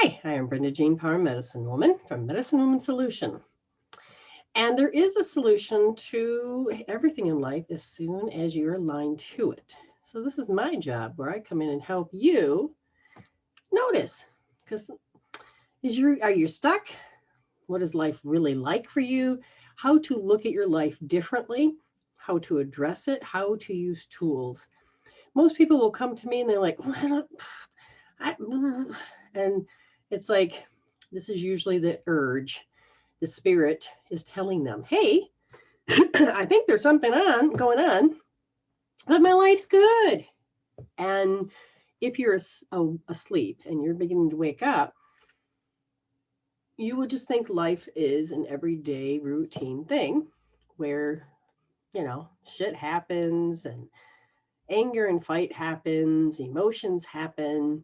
Hi, I am Brenda Jean Power, Medicine Woman from Medicine Woman Solution. And there is a solution to everything in life as soon as you're aligned to it. So this is my job where I come in and help you notice. Because are you stuck? What is life really like for you? How to look at your life differently, how to address it, how to use tools. Most people will come to me and they're like, and it's like, this is usually the urge. The spirit is telling them, hey, I think there's something going on, but my life's good. And if you're asleep and you're beginning to wake up, you will just think life is an everyday routine thing where, shit happens and anger and fight happens, emotions happen,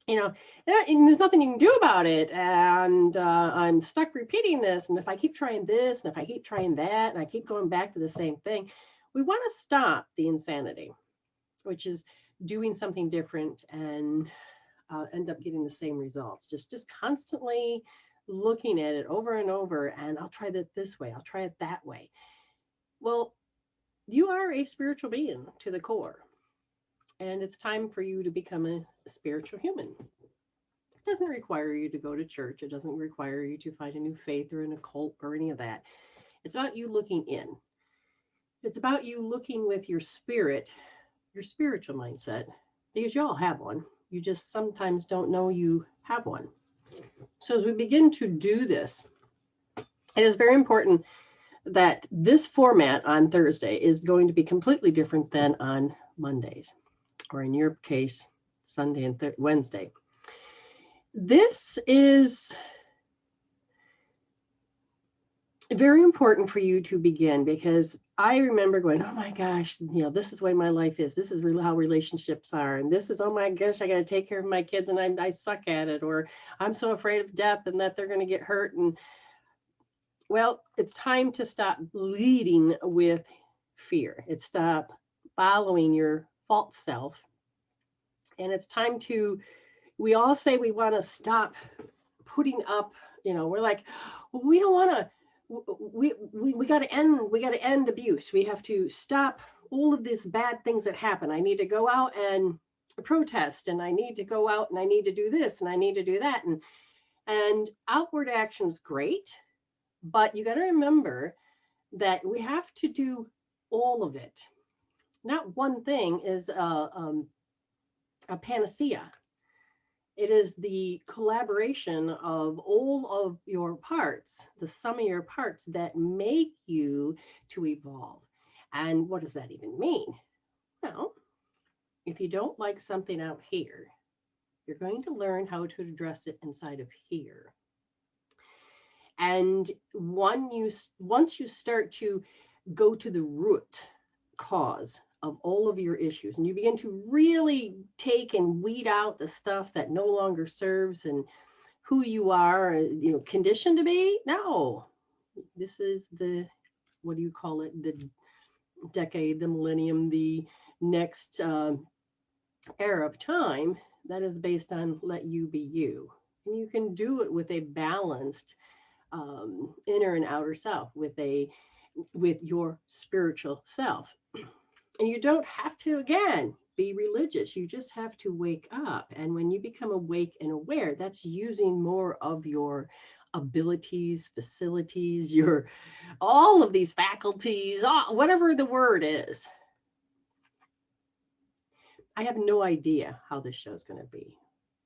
and there's nothing you can do about it. And I'm stuck repeating this. And if I keep trying this, and if I keep trying that, and I keep going back to the same thing, we want to stop the insanity, which is doing something different and end up getting the same results. Just constantly looking at it over and over. And I'll try that this way. I'll try it that way. Well, you are a spiritual being to the core. And it's time for you to become a spiritual human. It doesn't require you to go to church. It doesn't require you to find a new faith or an occult or any of that. It's about you looking in. It's about you looking with your spirit, your spiritual mindset, because you all have one. You just sometimes don't know you have one. So as we begin to do this, it is very important that this format on Thursday is going to be completely different than on Mondays, or in your case, Sunday and Wednesday. This is very important for you to begin, because I remember going, oh my gosh, this is the way my life is. This is really how relationships are. And this is, oh my gosh, I got to take care of my kids and I suck at it. Or I'm so afraid of death and that they're going to get hurt. And well, it's time to stop leading with fear. It's stop following your false self. And it's time we all say we want to stop putting up, we're like, well, we don't want to, we got to end abuse. We have to stop all of these bad things that happen. I need to go out and protest, and I need to go out and I need to do this and I need to do that. And outward action is great, but you got to remember that we have to do all of it. Not one thing is a panacea. It is the collaboration of all of your parts, the sum of your parts, that make you to evolve. And what does that even mean? Well, if you don't like something out here, you're going to learn how to address it inside of here. And once you start to go to the root cause of all of your issues, and you begin to really take and weed out the stuff that no longer serves and who you are, conditioned to be. No, this is the decade, the millennium, the next era of time that is based on let you be you. And you can do it with a balanced inner and outer self, with your spiritual self. And you don't have to, again, be religious. You just have to wake up. And when you become awake and aware, that's using more of your abilities, facilities, all of these faculties, whatever the word is. I have no idea how this show is going to be,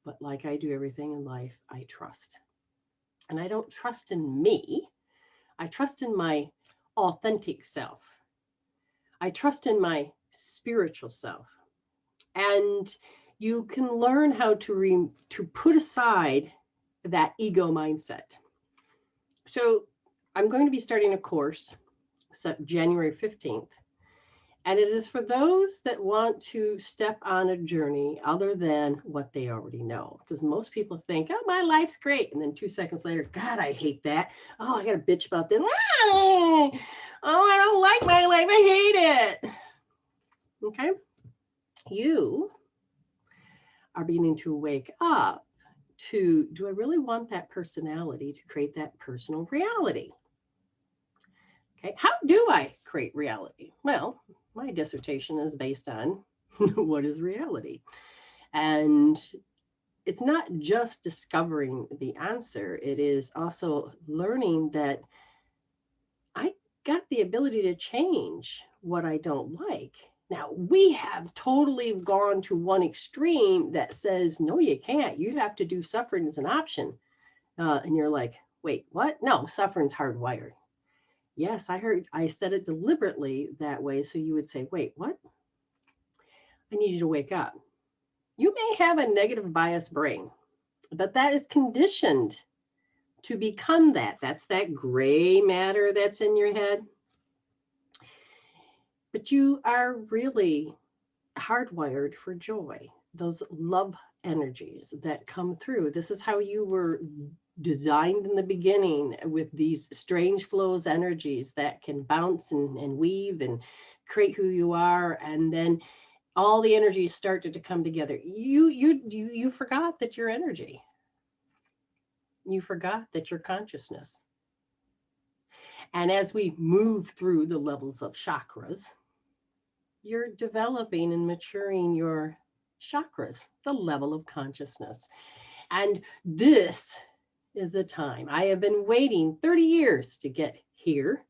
but like I do everything in life, I trust. And I don't trust in me. I trust in my authentic self. I trust in my spiritual self. And you can learn how to put aside that ego mindset. So I'm going to be starting a course January 15th. And it is for those that want to step on a journey other than what they already know. Because most people think, oh, my life's great. And then 2 seconds later, God, I hate that. Oh, I got to bitch about this. Oh, I don't like my life. I hate it. Okay. You are beginning to wake up to, do I really want that personality to create that personal reality? Okay, how do I create reality? Well, my dissertation is based on what is reality. And it's not just discovering the answer, it is also learning that I got the ability to change what I don't like. Now, we have totally gone to one extreme that says, no, you can't. You have to do suffering as an option. And you're like, wait, what? No, suffering's hardwired. Yes, I said it deliberately that way. So you would say, wait, what? I need you to wake up. You may have a negative bias brain, but that is conditioned to become that. That's that gray matter that's in your head. But you are really hardwired for joy, those love energies that come through. This is how you were designed in the beginning, with these strange flows energies that can bounce and weave and create who you are. And then all the energies started to come together. You forgot that you're energy. You forgot that you're consciousness. And as we move through the levels of chakras, you're developing and maturing your chakras, the level of consciousness. And this is the time. I have been waiting 30 years to get here.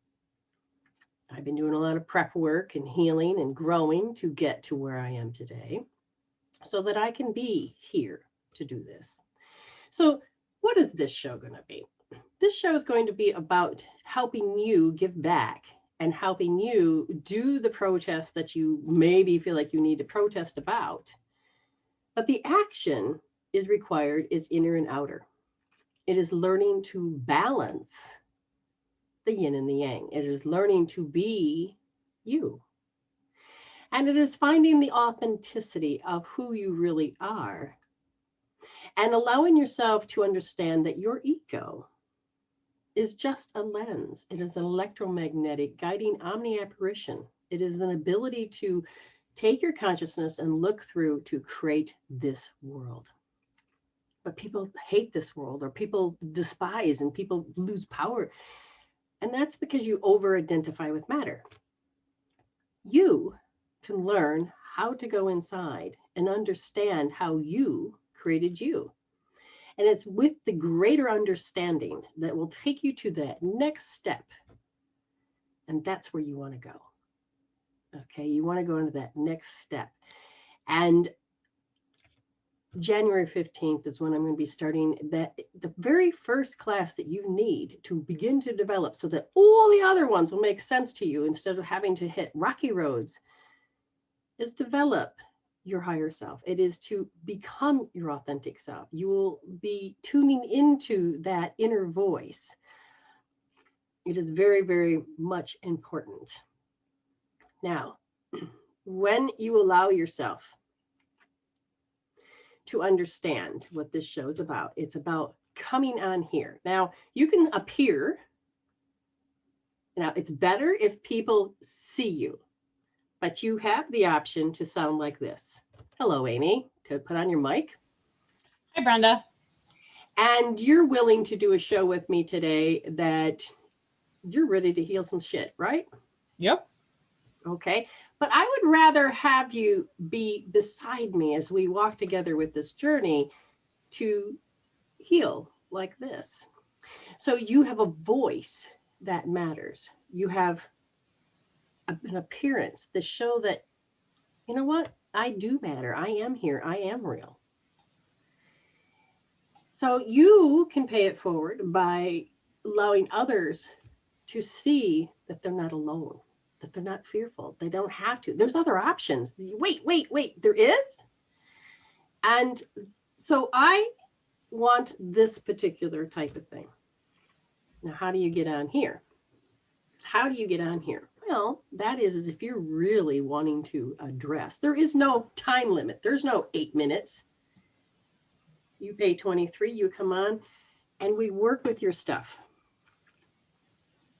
I've been doing a lot of prep work and healing and growing to get to where I am today, so that I can be here to do this. So what is this show going to be? This show is going to be about helping you give back and helping you do the protest that you maybe feel like you need to protest about. But the action is required is inner and outer. It is learning to balance the yin and the yang. It is learning to be you. And it is finding the authenticity of who you really are and allowing yourself to understand that your ego is just a lens. It is an electromagnetic guiding omni-apparition. It is an ability to take your consciousness and look through to create this world. But people hate this world, or people despise, and people lose power. And that's because you over-identify with matter. You can learn how to go inside and understand how you created you. And it's with the greater understanding that will take you to that next step. And that's where you want to go. Okay, you want to go into that next step. And January 15th is when I'm going to be starting the very first class that you need to begin to develop, so that all the other ones will make sense to you instead of having to hit rocky roads, is develop your higher self. It is to become your authentic self. You will be tuning into that inner voice. It is very, very much important. Now, when you allow yourself to understand what this show is about, it's about coming on here. Now, you can appear. Now, it's better if people see you, but you have the option to sound like this. Hello, Amy, to put on your mic. Hi, Brenda. And you're willing to do a show with me today that you're ready to heal some shit, right? Yep. Okay. But I would rather have you be beside me as we walk together with this journey to heal like this. So you have a voice that matters. You have an appearance to show that, you know what? I do matter. I am here. I am real. So you can pay it forward by allowing others to see that they're not alone, that they're not fearful. They don't have to. There's other options. Wait. There is? And so I want this particular type of thing. Now, how do you get on here? How do you get on here? Well, that is if you're really wanting to address. There is no time limit. There's no 8 minutes. You pay $23, you come on, and we work with your stuff.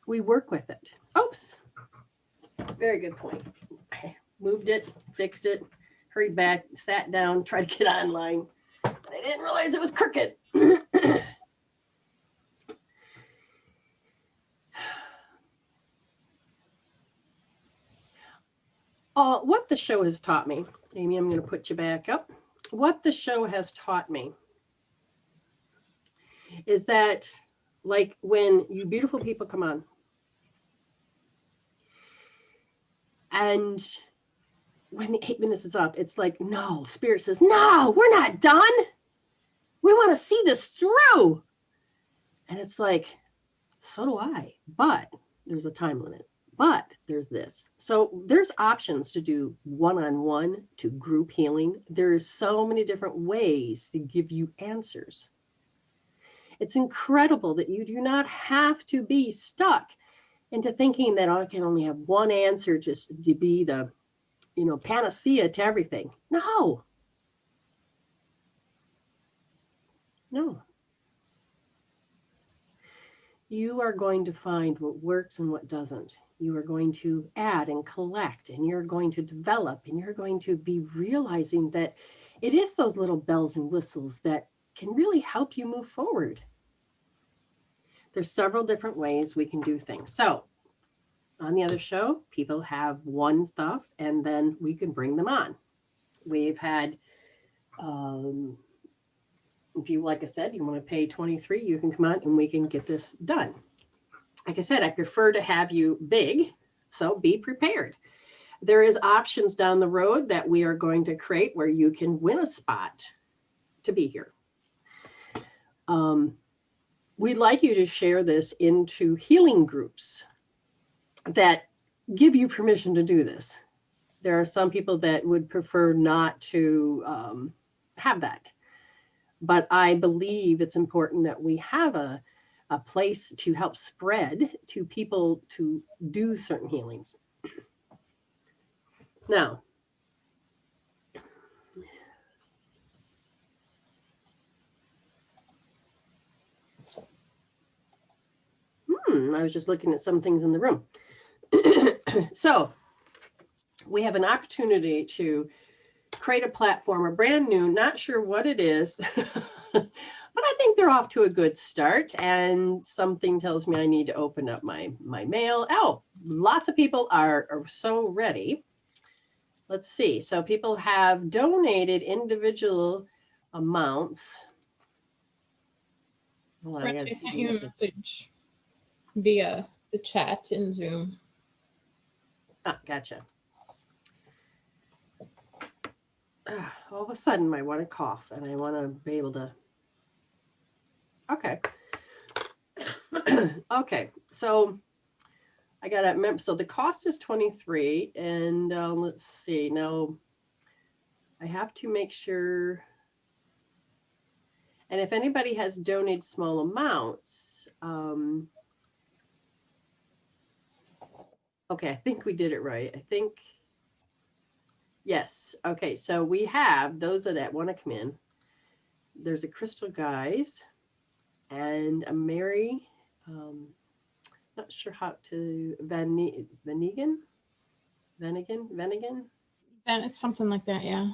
We work with it. Oops. Very good point. I moved it, fixed it, hurried back, sat down, tried to get online. I didn't realize it was crooked. what the show has taught me, Amy, I'm going to put you back up. What the show has taught me is that, like, when you beautiful people come on, and when the 8 minutes is up, it's like, no, Spirit says, no, we're not done. We want to see this through. And it's like, so do I, but there's a time limit, but there's this. So there's options to do one-on-one, to group healing. There's so many different ways to give you answers. It's incredible that you do not have to be stuck into thinking that, oh, I can only have one answer just to be the, panacea to everything. No. You are going to find what works and what doesn't. You are going to add and collect, and you're going to develop, and you're going to be realizing that it is those little bells and whistles that can really help you move forward. There's several different ways we can do things. So on the other show, people have one stuff, and then we can bring them on. We've had, if you, like I said, you want to pay $23, you can come on and we can get this done. Like I said, I prefer to have you big, so be prepared. There is options down the road that we are going to create where you can win a spot to be here. We'd like you to share this into healing groups that give you permission to do this. There are some people that would prefer not to have that. But I believe it's important that we have a place to help spread to people to do certain healings. Now, I was just looking at some things in the room. So we have an opportunity to create a platform, a brand new, not sure what it is, but I think they're off to a good start. And something tells me I need to open up my mail. Oh, lots of people are so ready. Let's see. So people have donated individual amounts. Hold on, I sent you a message via the chat in Zoom. Ah, gotcha. All of a sudden I want to cough and I want to be able to. Okay. Okay. So I got to, so the cost is 23, and let's see. Now I have to make sure. And if anybody has donated small amounts, okay, I think we did it right. I think. Yes. Okay. So we have those that want to come in. There's a Crystal Guys and a Mary. Not sure how to Venigan. It's something like that, yeah.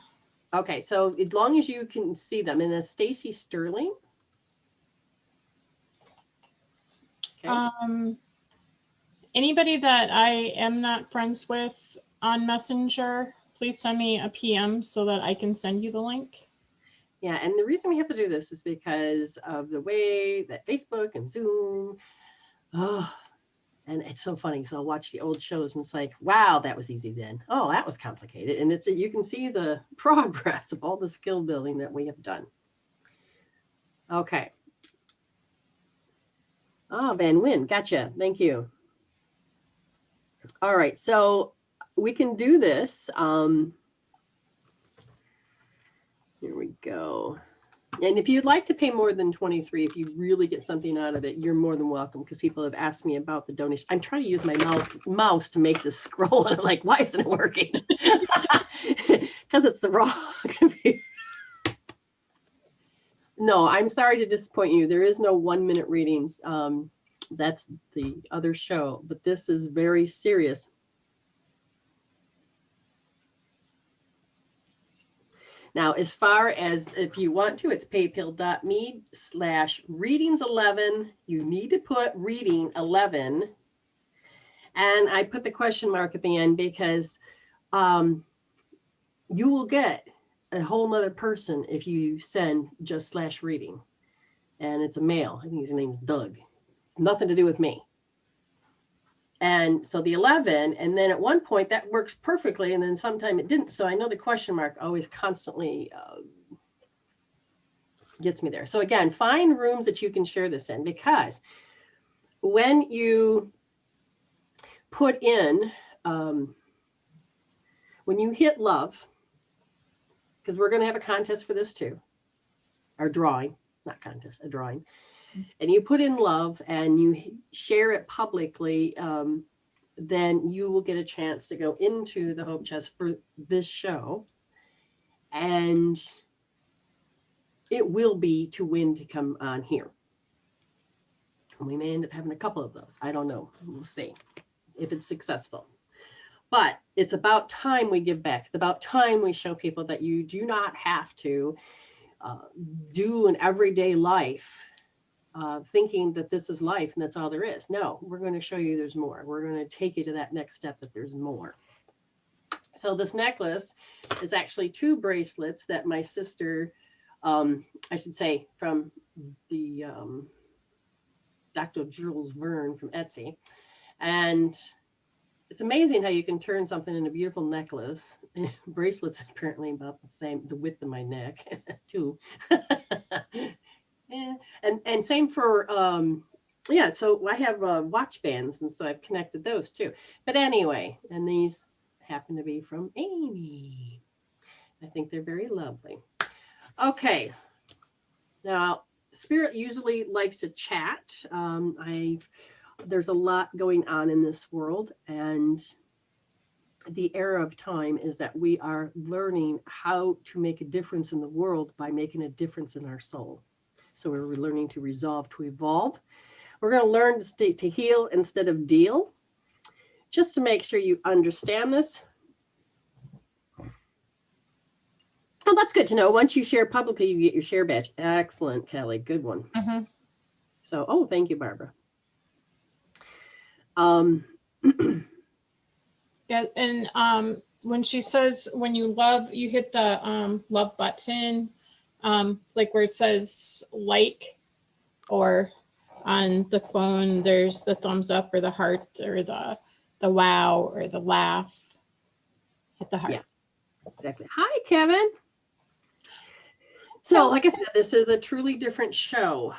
Okay. So as long as you can see them, and a Stacy Sterling. Okay. Anybody that I am not friends with on Messenger, please send me a PM so that I can send you the link. Yeah, and the reason we have to do this is because of the way that Facebook and Zoom, and it's so funny. So I'll watch the old shows and it's like, wow, that was easy then. Oh, that was complicated. And it's you can see the progress of all the skill building that we have done. Okay. Oh, Van Wyn, gotcha. Thank you. All right, so we can do this. Here we go. And if you'd like to pay more than 23, if you really get something out of it, you're more than welcome, because people have asked me about the donation. I'm trying to use my mouse to make this scroll, and I'm like, why isn't it working? Because it's the wrong computer. No, I'm sorry to disappoint you. There is no 1-minute readings. That's the other show, but this is very serious. Now, as far as if you want to, it's paypal.me/readings11. You need to put reading 11. And I put the question mark at the end because you will get a whole nother person if you send just slash reading. And it's a male. I think his name's Doug. It's nothing to do with me. And so the 11, and then at one point that works perfectly, and then sometime it didn't. So I know the question mark always constantly gets me there. So again, find rooms that you can share this in, because when you put in, when you hit love, because we're going to have a contest for this too, our drawing, not contest, a drawing, and you put in love and you share it publicly, then you will get a chance to go into the Hope Chest for this show. And it will be to win to come on here. And we may end up having a couple of those. I don't know. We'll see if it's successful. But it's about time we give back. It's about time we show people that you do not have to do an everyday life thinking that this is life and that's all there is. No, we're going to show you there's more. We're going to take you to that next step, that there's more. So this necklace is actually 2 bracelets that my sister, I should say, from the Dr. Jules Verne from Etsy. And it's amazing how you can turn something into a beautiful necklace. Bracelets apparently about the same, the width of my neck, too. Yeah. And same for, yeah, so I have watch bands, and so I've connected those too. But anyway, and these happen to be from Amy. I think they're very lovely. Okay. Now, Spirit usually likes to chat. There's a lot going on in this world, and the era of time is that we are learning how to make a difference in the world by making a difference in our soul. So we're learning to resolve, to evolve. We're going to learn to heal instead of deal. Just to make sure you understand this. Oh, that's good to know. Once you share publicly, you get your share badge. Excellent, Kelly. Good one. Mm-hmm. So, oh, thank you, Barbara. Yeah, and when she says when you love, you hit the love button, like where it says like, or on the phone there's the thumbs up or the heart or the wow or the laugh. Hit the heart. Yeah, exactly. Hi, Kevin. So, like I said, this is a truly different show.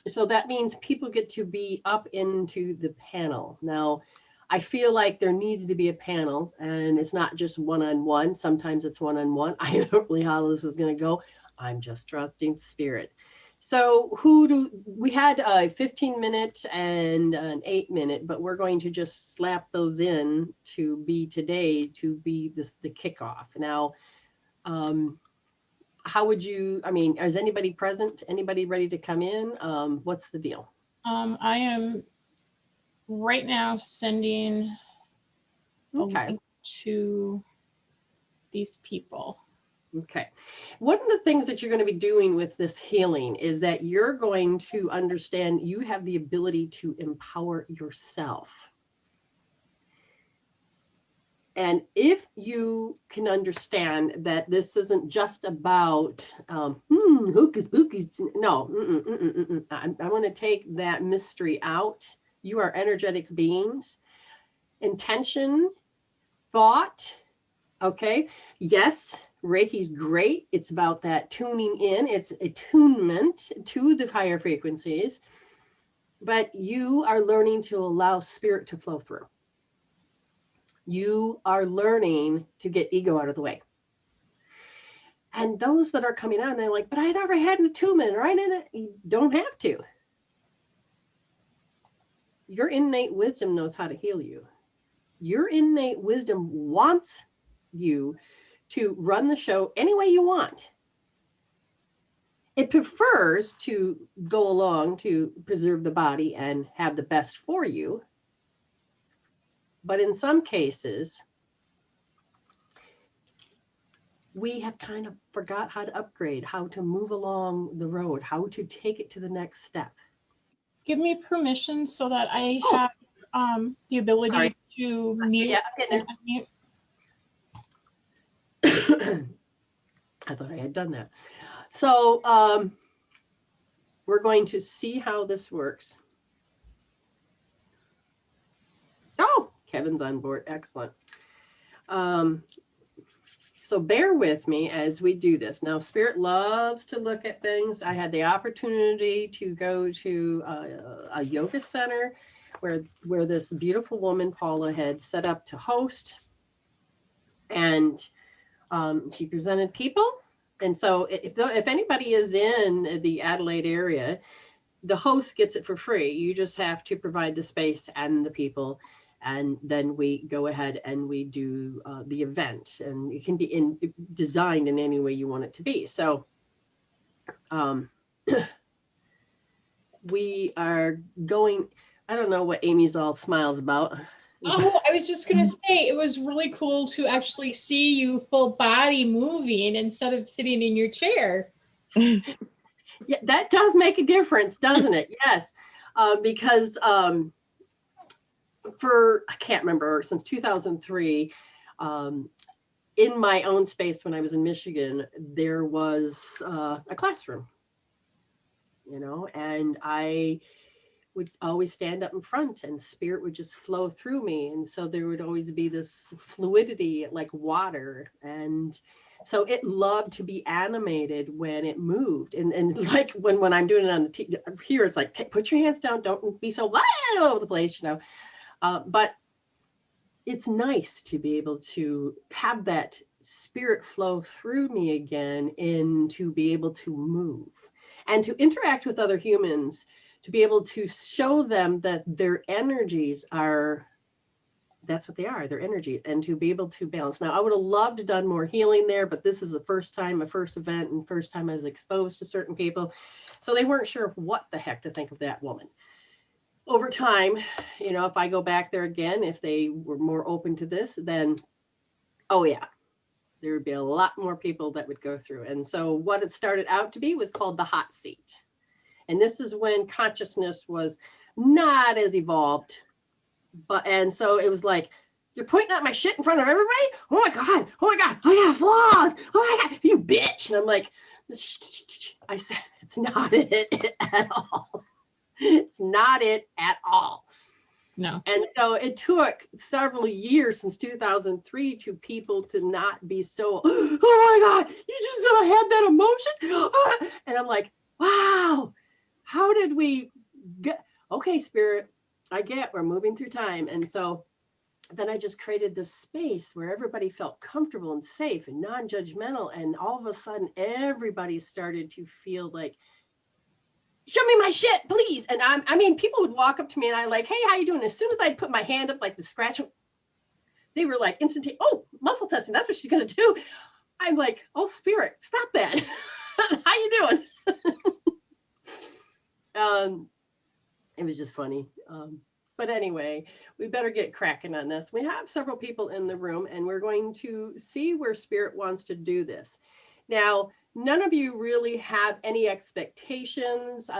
So that means people get to be up into the panel. Now, I feel like there needs to be a panel, and it's not just one-on-one. Sometimes it's one-on-one. I don't know how this is going to go. I'm just trusting Spirit. So we had a 15-minute and an 8-minute, but we're going to just slap those in to be today, to be the kickoff. Now, how would you, I mean, is anybody present? Anybody ready to come in? What's the deal? I am right now sending a link to these people. Okay. One of the things that you're going to be doing with this healing is that you're going to understand you have the ability to empower yourself. And if you can understand that this isn't just about hocus pocus, no, I want to take that mystery out. You are energetic beings. Intention, thought, okay? Yes, Reiki's great. It's about that tuning in. It's attunement to the higher frequencies. But you are learning to allow spirit to flow through. You are learning to get ego out of the way. And those that are coming on, they're like, but I never had an attunement, right? You don't have to. Your innate wisdom knows how to heal you. Your innate wisdom wants you to run the show any way you want. It prefers to go along to preserve the body and have the best for you. But in some cases, we have kind of forgot how to upgrade, how to move along the road, how to take it to the next step. Give me permission so that I have the ability to mute. Yeah, And unmute. I thought I had done that. So we're going to see how this works. Oh, Kevin's on board. Excellent. So bear with me as we do this. Now, Spirit loves to look at things. I had the opportunity to go to a yoga center where this beautiful woman, Paula, had set up to host. And she presented people. And so if anybody is in the Adelaide area, the host gets it for free. You just have to provide the space and the people. And then we go ahead and we do the event, and it can be designed in any way you want it to be. So we are going, I don't know what Amy's all smiles about. Oh, I was just going to say, it was really cool to actually see you full body moving instead of sitting in your chair. Yeah, that does make a difference, doesn't it? Yes, because I can't remember, since 2003, in my own space when I was in Michigan, there was a classroom, and I would always stand up in front and spirit would just flow through me. And so there would always be this fluidity like water. And so it loved to be animated when it moved. And like when I'm doing it on the here, it's like, put your hands down. Don't be so all over the place, but it's nice to be able to have that spirit flow through me again and to be able to move and to interact with other humans, to be able to show them that their energies that's what they are, their energies, and to be able to balance. Now, I would have loved to done more healing there, but this is the first time, my first event, and first time I was exposed to certain people. So they weren't sure what the heck to think of that woman. Over time, if I go back there again, if they were more open to this, then, oh yeah, there would be a lot more people that would go through. And so what it started out to be was called the hot seat. And this is when consciousness was not as evolved. And so it was like, you're pointing at my shit in front of everybody? Oh my God, I got flaws. Oh my God, you bitch. And I'm like, I said, it's not it at all. It's not it at all. No. And so it took several years since 2003 to people to not be so, oh my God, you just had that emotion. And I'm like, wow, how did we get, okay, spirit, I get, we're moving through time. And so then I just created this space where everybody felt comfortable and safe and non-judgmental. And all of a sudden, everybody started to feel like, show me my shit, please. And I mean, people would walk up to me and I'm like, hey, how you doing? As soon as I put my hand up, like the scratch, they were like instantaneous. Oh, muscle testing. That's what she's going to do. I'm like, oh, spirit, stop that. How you doing? It was just funny. But anyway, we better get cracking on this. We have several people in the room and we're going to see where spirit wants to do this. Now, none of you really have any expectations.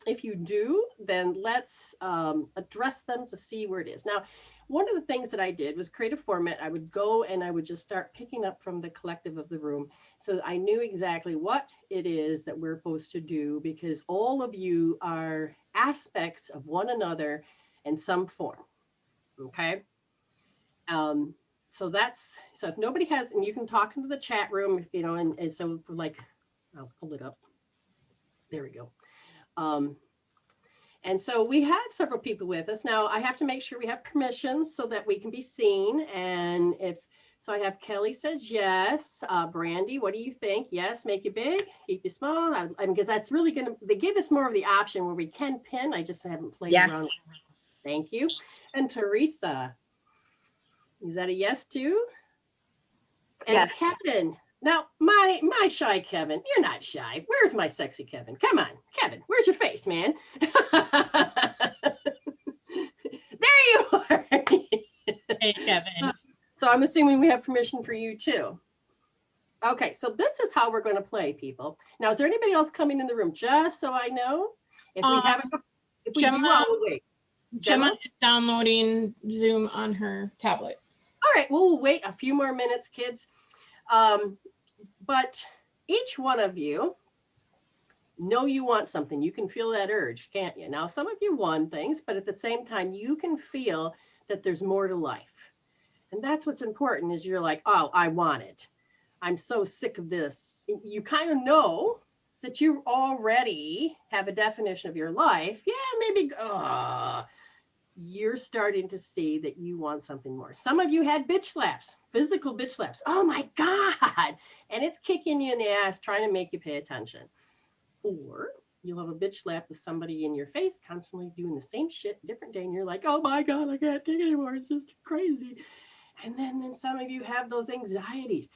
If you do, then let's address them to see where it is. Now, one of the things that I did was create a format. I would go and I would just start picking up from the collective of the room. So I knew exactly what it is that we're supposed to do because all of you are aspects of one another in some form. Okay. So if nobody has, and you can talk into the chat room, and so for like, I'll pull it up. There we go. And so we had several people with us. Now I have to make sure we have permissions so that we can be seen. And so I have Kelly says yes. Brandy, what do you think? Yes, make you big, keep you small. Because that's really they give us more of the option where we can pin. I just haven't played around. Thank you. And Teresa, is that a yes too? And yes. Kevin, now my shy Kevin, you're not shy. Where's my sexy Kevin? Come on, Kevin, where's your face, man? There you are. Hey, Kevin. So I'm assuming we have permission for you too. Okay, so this is how we're going to play, people. Now, is there anybody else coming in the room? Just so I know, if we haven't, if we Gemma, do, I will wait. Gemma is downloading Zoom on her tablet. All right, we'll wait a few more minutes, kids. But each one of you know you want something. You can feel that urge, can't you? Now, some of you want things, but at the same time, you can feel that there's more to life. And that's what's important is you're like, oh, I want it. I'm so sick of this. You kind of know that you already have a definition of your life. Yeah, maybe you're starting to see that you want something more. Some of you had bitch slaps, physical bitch slaps. Oh my God. And it's kicking you in the ass trying to make you pay attention. Or you'll have a bitch slap with somebody in your face constantly doing the same shit, different day. And you're like, oh my God, I can't take it anymore. It's just crazy. And then some of you have those anxieties.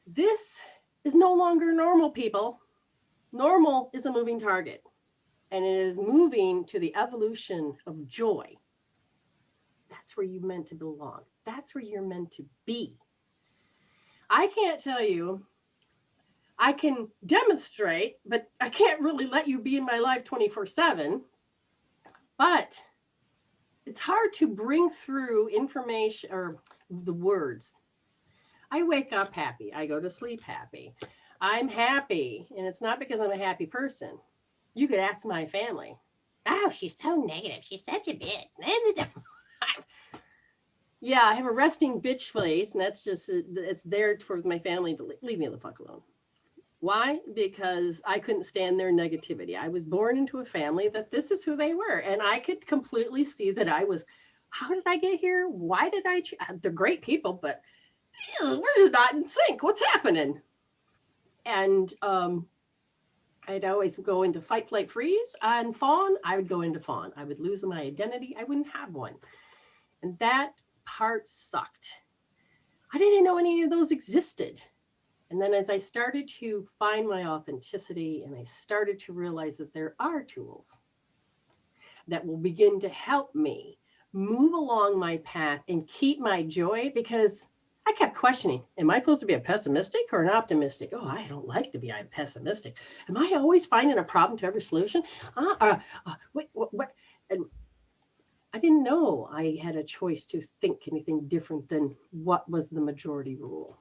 This is no longer normal, people. Normal is a moving target, and it is moving to the evolution of joy. That's where you're meant to belong. That's where you're meant to be. I can't tell you, I can demonstrate, but I can't really let you be in my life 24/7. But it's hard to bring through information or the words. I wake up happy. I go to sleep happy. I'm happy. And it's not because I'm a happy person. You could ask my family. Oh, she's so negative. She's such a bitch. Yeah, I have a resting bitch face. And that's just, it's there for my family to leave me the fuck alone. Why? Because I couldn't stand their negativity. I was born into a family that this is who they were. And I could completely see that I was, how did I get here? Why did I? They're great people, but we're just not in sync. What's happening? And I'd always go into fight, flight, freeze. On fawn, I would go into fawn. I would lose my identity. I wouldn't have one. And that part sucked. I didn't know any of those existed. And then as I started to find my authenticity and I started to realize that there are tools that will begin to help me move along my path and keep my joy, because I kept questioning, am I supposed to be a pessimistic or an optimistic? Oh, I don't like to be a pessimistic. Am I always finding a problem to every solution? What? And I didn't know I had a choice to think anything different than what was the majority rule.